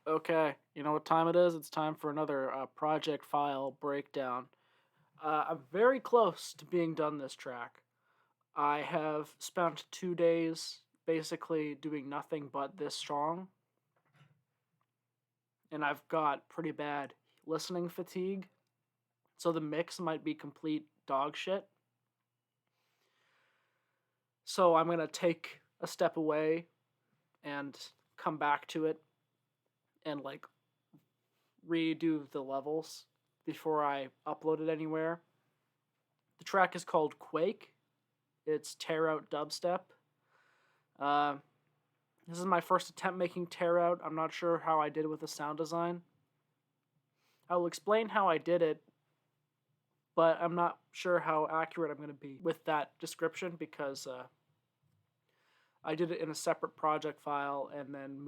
Okay, you know what time it is? It's time for another project file breakdown. I'm very close to being done this track. I have spent 2 days basically doing nothing but this song, and I've got pretty bad listening fatigue, so the mix might be complete dog shit. So I'm gonna take a step away and come back to it and like redo the levels before I upload it anywhere. The track is called Quake. It's tearout dubstep. Uh, this is my first attempt making tearout. I'm not sure how I did with the sound design. I will explain how I did it, but I'm not sure how accurate I'm going to be with that description because I did it in a separate project file and then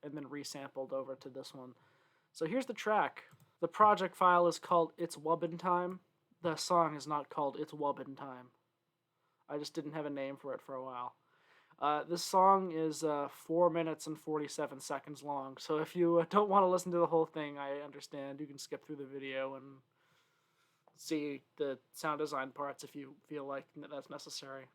resampled over to this one. So here's the track. The project file is called It's Wubbin Time. The song is not called It's Wubbin Time. I just didn't have a name for it for a while. This song is 4 minutes and 47 seconds long, so if you don't want to listen to the whole thing, I understand. You can skip through the video and see the sound design parts if you feel like that's necessary.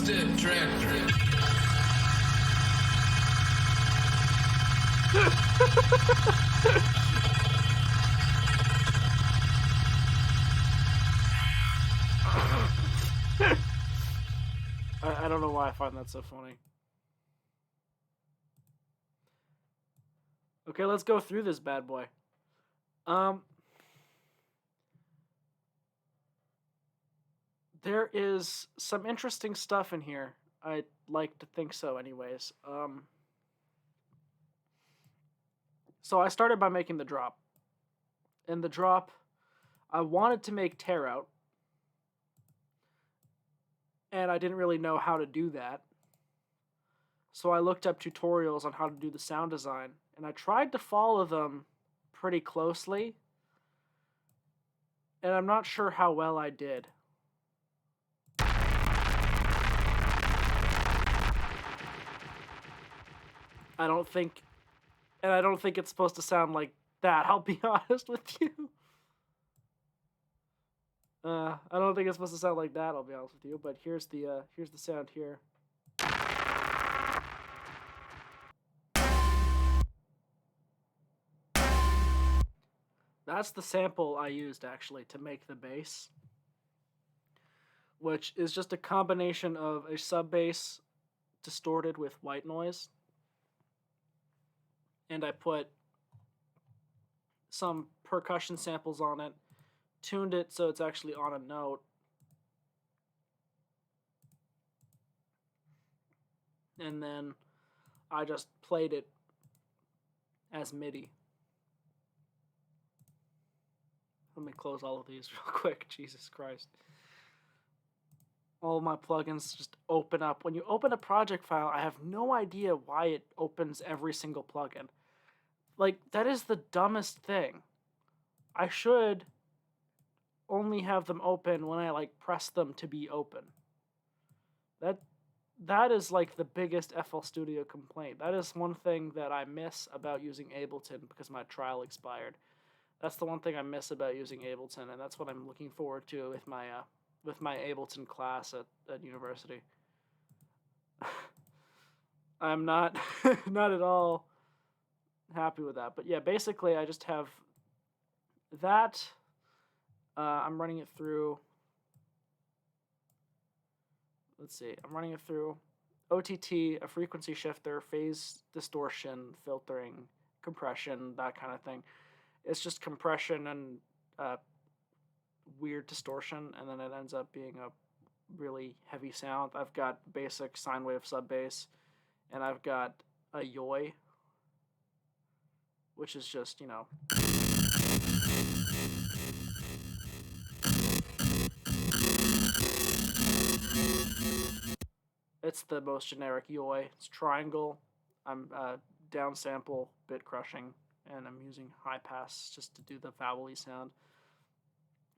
dubstep tractor. I don't know why I find that so funny. Okay, let's go through this bad boy. There is some interesting stuff in here. I'd like to think so anyways. So I started by making the drop. And the drop, I wanted to make tearout. And I didn't really know how to do that. So I looked up tutorials on how to do the sound design. And I tried to follow them pretty closely. And I'm not sure how well I did. I don't think it's supposed to sound like that, I'll be honest with you. I don't think it's supposed to sound like that, I'll be honest with you, but here's the sound here. That's the sample I used actually to make the bass, which is just a combination of a sub bass distorted with white noise. And I put some percussion samples on it, tuned it so it's actually on a note. And then I just played it as MIDI. Let me close all of these real quick, Jesus Christ. All my plugins just open up. When you open a project file, I have no idea why it opens every single plugin. Like, that is the dumbest thing. I should only have them open when I, like, press them to be open. That is, like, the biggest FL Studio complaint. That is one thing that I miss about using Ableton because my trial expired. That's the one thing I miss about using Ableton, and that's what I'm looking forward to with my Ableton class at university. I'm not not at all happy with that. But yeah, basically I just have that. I'm running it through. Let's see. I'm running it through OTT, a frequency shifter, phase distortion, filtering, compression, that kind of thing. It's just compression and weird distortion, and then it ends up being a really heavy sound. I've got basic sine wave sub bass, and I've got a yoy, which is just, you know, it's the most generic yoy. It's triangle. I'm downsample, bit crushing, and I'm using high pass just to do the vowel-y sound.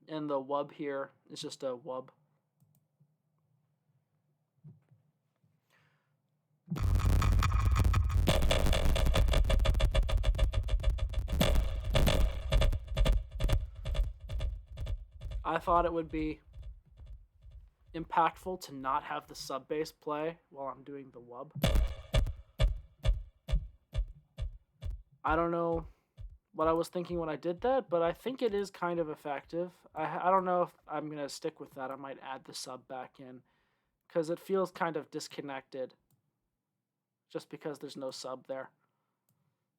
And the wub here is just a wub. I thought it would be impactful to not have the sub bass play while I'm doing the wub. I don't know what I was thinking when I did that, but I think it is kind of effective. I don't know if I'm going to stick with that. I might add the sub back in because it feels kind of disconnected just because there's no sub there.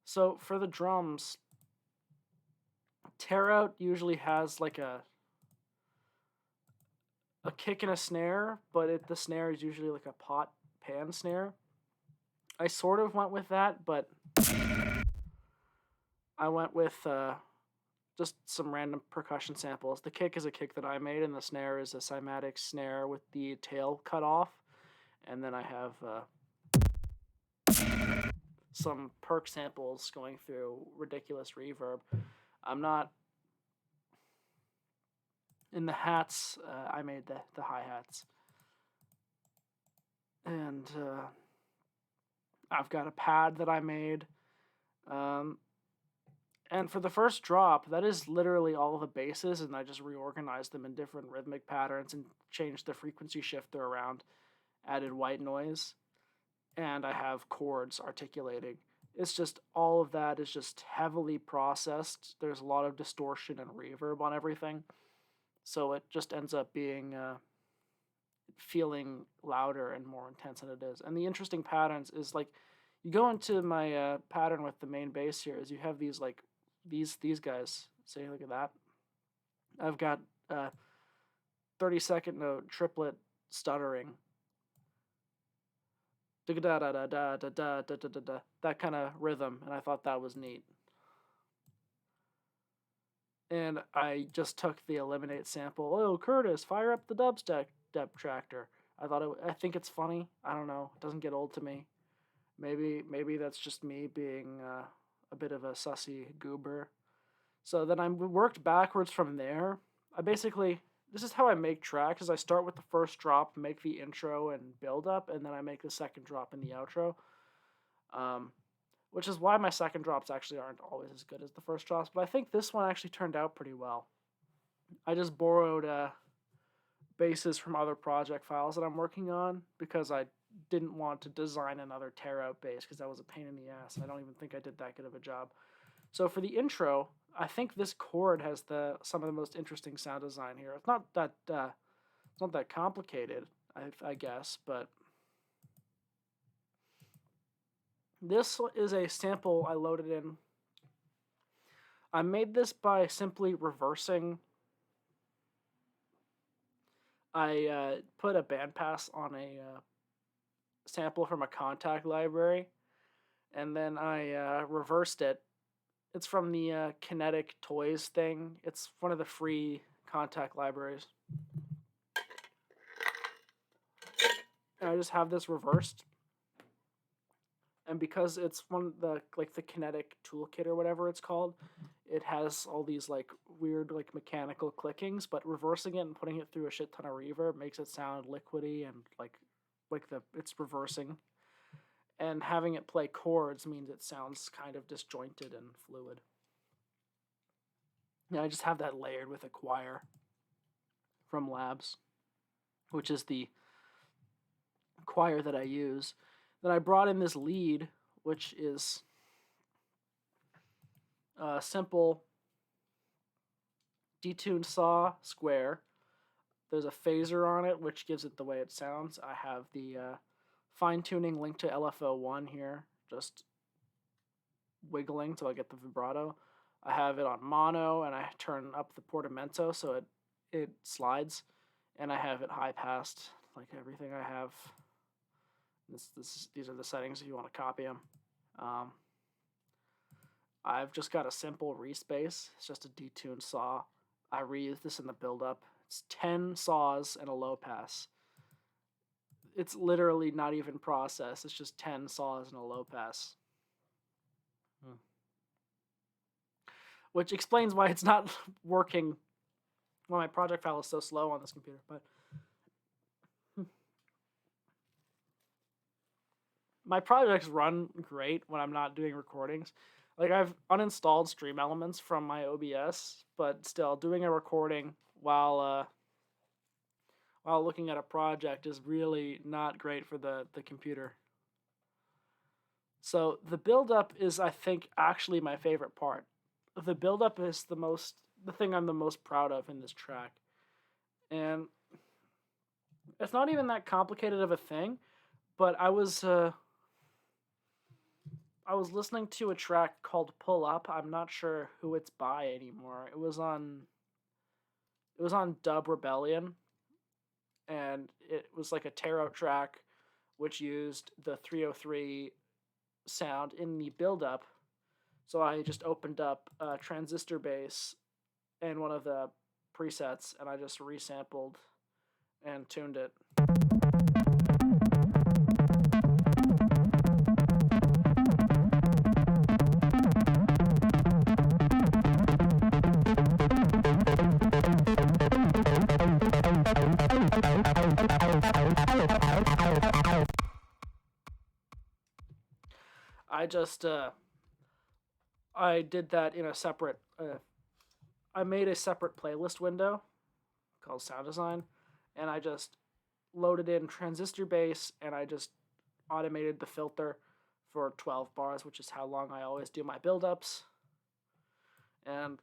So for the drums, tearout usually has like a kick and a snare, but the snare is usually like a pot pan snare. I sort of went with that, but I went with just some random percussion samples. The kick is a kick that I made, and the snare is a cymatic snare with the tail cut off. And then I have some perc samples going through ridiculous reverb. I'm not... In the hats, I made the hi-hats. And I've got a pad that I made. And for the first drop, that is literally all the basses, and I just reorganized them in different rhythmic patterns and changed the frequency shifter around. added white noise, and I have chords articulating. It's just all of that is just heavily processed. There's a lot of distortion and reverb on everything, so it just ends up being feeling louder and more intense than it is. And the interesting patterns is like you go into my pattern with the main bass here is you have these like these guys. Say, look at that. I've got 30-second note triplet stuttering. That kind of rhythm, and I thought that was neat. And I just took the eliminate sample. Oh, Curtis, fire up the dubstep tractor. I think it's funny. I don't know. It doesn't get old to me. Maybe that's just me being a bit of a sussy goober. So then I worked backwards from there. This is how I make tracks, is I start with the first drop, make the intro and build up, and then I make the second drop in the outro. Which is why my second drops actually aren't always as good as the first drops, but I think this one actually turned out pretty well. I just borrowed basses from other project files that I'm working on because I didn't want to design another tearout bass because that was a pain in the ass, and I don't even think I did that good of a job. So for the intro, I think this chord has some of the most interesting sound design here. It's not that complicated, I guess, but this is a sample I loaded in. I made this by simply reversing. I put a bandpass on a sample from a contact library, and then I reversed it. It's from the Kinetic Toys thing. It's one of the free contact libraries. And I just have this reversed. And because it's one of the Kinetic Toolkit or whatever it's called, it has all these like weird like mechanical clickings, but reversing it and putting it through a shit ton of reverb makes it sound liquidy and it's reversing. And having it play chords means it sounds kind of disjointed and fluid. Yeah, I just have that layered with a choir from Labs, which is the choir that I use. Then I brought in this lead, which is a simple detuned saw square. There's a phaser on it, which gives it the way it sounds. I have the fine-tuning linked to LFO1 here, just wiggling so I get the vibrato. I have it on mono, and I turn up the portamento so it slides, and I have it high-passed, like everything I have. These are the settings if you want to copy them. I've just got a simple respace. It's just a detuned saw. I reused this in the build-up. It's 10 saws and a low pass. It's literally not even processed. It's just 10 saws and a low pass. Which explains why it's not working. Well, my project file is so slow on this computer, but my projects run great when I'm not doing recordings. Like, I've uninstalled Stream Elements from my OBS, but still, doing a recording while looking at a project is really not great for the computer. So the build-up is, I think, actually my favorite part. The build-up is the thing I'm the most proud of in this track. And it's not even that complicated of a thing, but I was listening to a track called Pull Up. I'm not sure who it's by anymore. It was on Dub Rebellion, and it was like a tearout track which used the 303 sound in the build-up. So I just opened up transistor bass and one of the presets, and I just resampled and tuned it. I did that in a separate, I made a separate playlist window called Sound Design, and I just loaded in transistor bass, and I just automated the filter for 12 bars, which is how long I always do my build-ups. And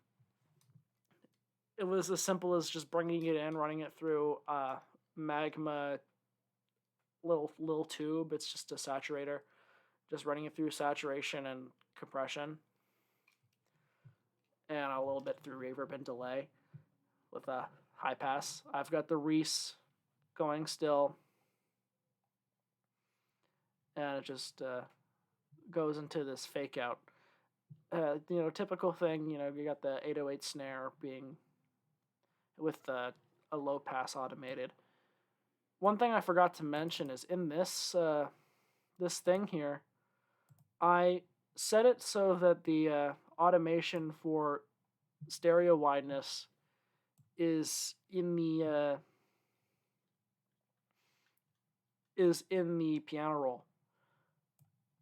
it was as simple as just bringing it in, running it through a Magma little tube. It's just a saturator. Just running it through saturation and compression. And a little bit through reverb and delay with a high pass. I've got the Reese going still. And it just goes into this fake out. Typical thing, you got the 808 snare being with a low pass automated. One thing I forgot to mention is in this this thing here, I set it so that the automation for stereo wideness is in the piano roll.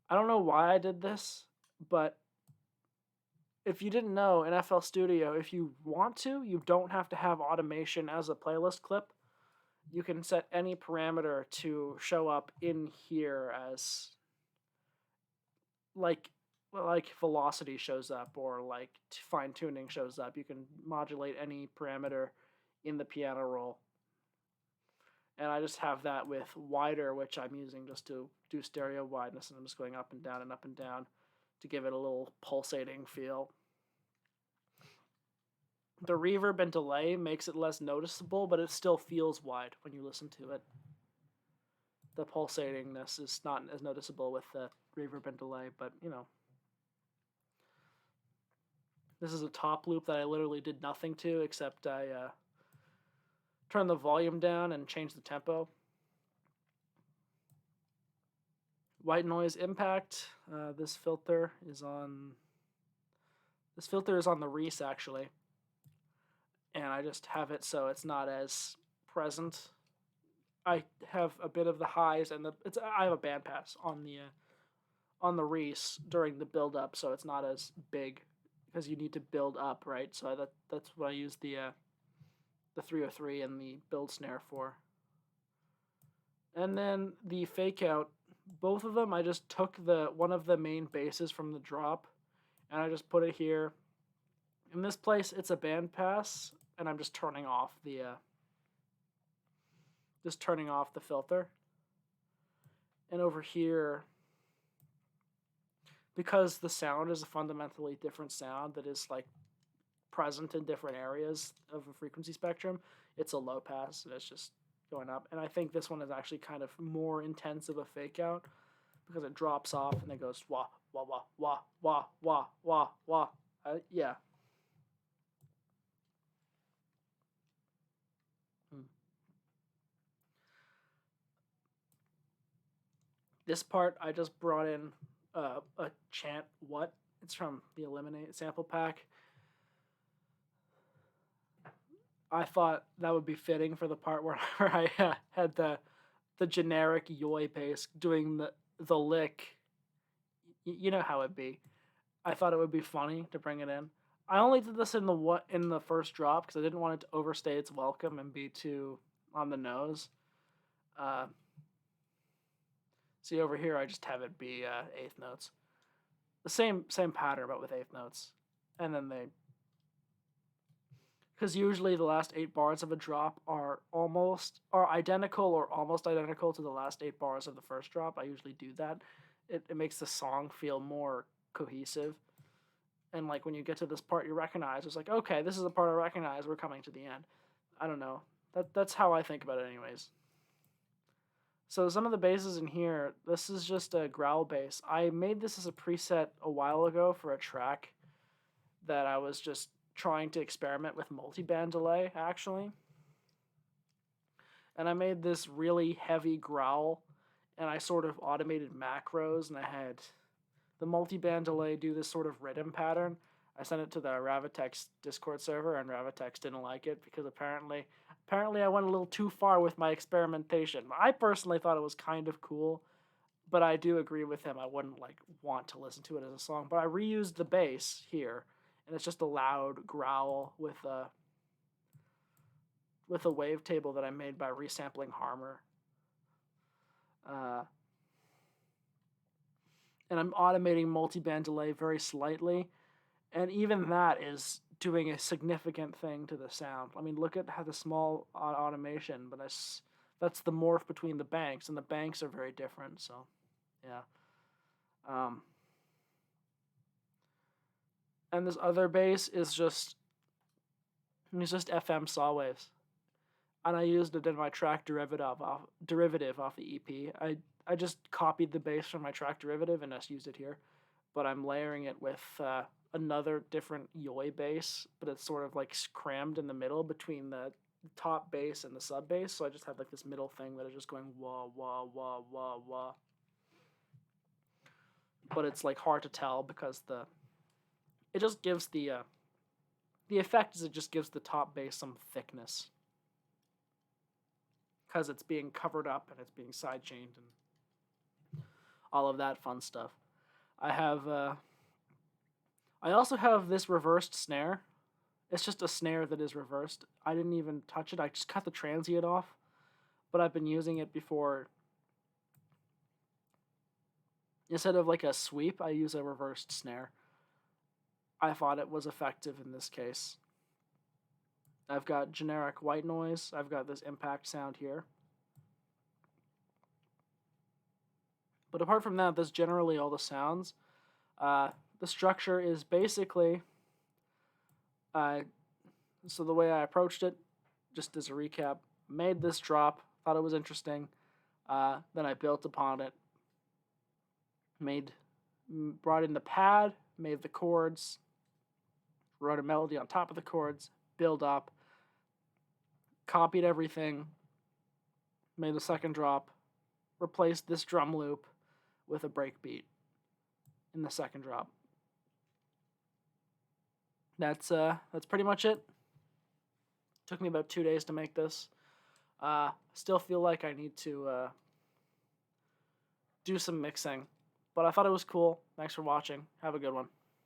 I don't know why I did this, but if you didn't know, in FL Studio, if you want to, you don't have to have automation as a playlist clip. You can set any parameter to show up in here as like velocity shows up, or like fine tuning shows up. You can modulate any parameter in the piano roll. And I just have that with wider, which I'm using just to do stereo wideness, and I'm just going up and down to give it a little pulsating feel. The reverb and delay makes it less noticeable, but it still feels wide when you listen to it. The pulsatingness is not as noticeable with the reverb and delay, but this is a top loop that I literally did nothing to except I turned the volume down and changed the tempo. White noise impact. This filter is on the Reese actually, and I just have it so it's not as present. I have a bit of the highs and I have a bandpass on the Reese during the build up, so it's not as big because you need to build up, right? So that's what I use the 303 and the build snare for. And then the fake out, both of them, I just took one of the main basses from the drop and I just put it here. In this place, it's a bandpass, and I'm just turning off the filter. And over here, because the sound is a fundamentally different sound that is like present in different areas of a frequency spectrum, it's a low pass, and it's just going up. And I think this one is actually kind of more intense of a fake out because it drops off and it goes wah wah wah wah wah wah wah wah. Yeah. This part I just brought in a chant what. It's from the Eliminate sample pack. I thought that would be fitting for the part where I had the generic yoy bass doing the lick. You know how it'd be. I thought it would be funny to bring it in. I only did this in the first drop because I didn't want it to overstay its welcome and be too on the nose. See over here, I just have it be eighth notes. The same pattern, but with eighth notes, and then because usually the last 8 bars of a drop are identical or almost identical to the last 8 bars of the first drop. I usually do that. It makes the song feel more cohesive. And like when you get to this part you recognize, it's like, okay, this is the part I recognize, we're coming to the end. I don't know. That's how I think about it anyways. So some of the basses in here, this is just a growl bass. I made this as a preset a while ago for a track that I was just trying to experiment with multiband delay, actually. And I made this really heavy growl, and I sort of automated macros, and I had the multiband delay do this sort of rhythm pattern. I sent it to the Ravitex Discord server, and Ravitex didn't like it because apparently I went a little too far with my experimentation. I personally thought it was kind of cool, but I do agree with him. I wouldn't want to listen to it as a song. But I reused the bass here, and it's just a loud growl with a wavetable that I made by resampling Harmer. Uh, and I'm automating multiband delay very slightly, and even that is doing a significant thing to the sound. I mean, look at how the small automation, but that's the morph between the banks, and the banks are very different. So, yeah. Um, and this other bass is just FM saw waves, and I used it in my track derivative off the EP. I just copied the bass from my track derivative and just used it here, but I'm layering it with another different Yoi bass, but it's sort of like crammed in the middle between the top bass and the sub bass. So I just have like this middle thing that is just going wah wah wah wah wah. But it's like hard to tell because it just gives the effect is it just gives the top bass some thickness because it's being covered up and it's being sidechained and all of that fun stuff. I also have this reversed snare. It's just a snare that is reversed. I didn't even touch it. I just cut the transient off, but I've been using it before. Instead of like a sweep, I use a reversed snare. I thought it was effective in this case. I've got generic white noise. I've got this impact sound here. But apart from that, that's generally all the sounds. The structure is basically, so the way I approached it, just as a recap, made this drop, thought it was interesting, then I built upon it, brought in the pad, made the chords, wrote a melody on top of the chords, build up, copied everything, made the second drop, replaced this drum loop with a breakbeat in the second drop. That's pretty much it. Took me about 2 days to make this. Still feel like I need to do some mixing, but I thought it was cool. Thanks for watching. Have a good one.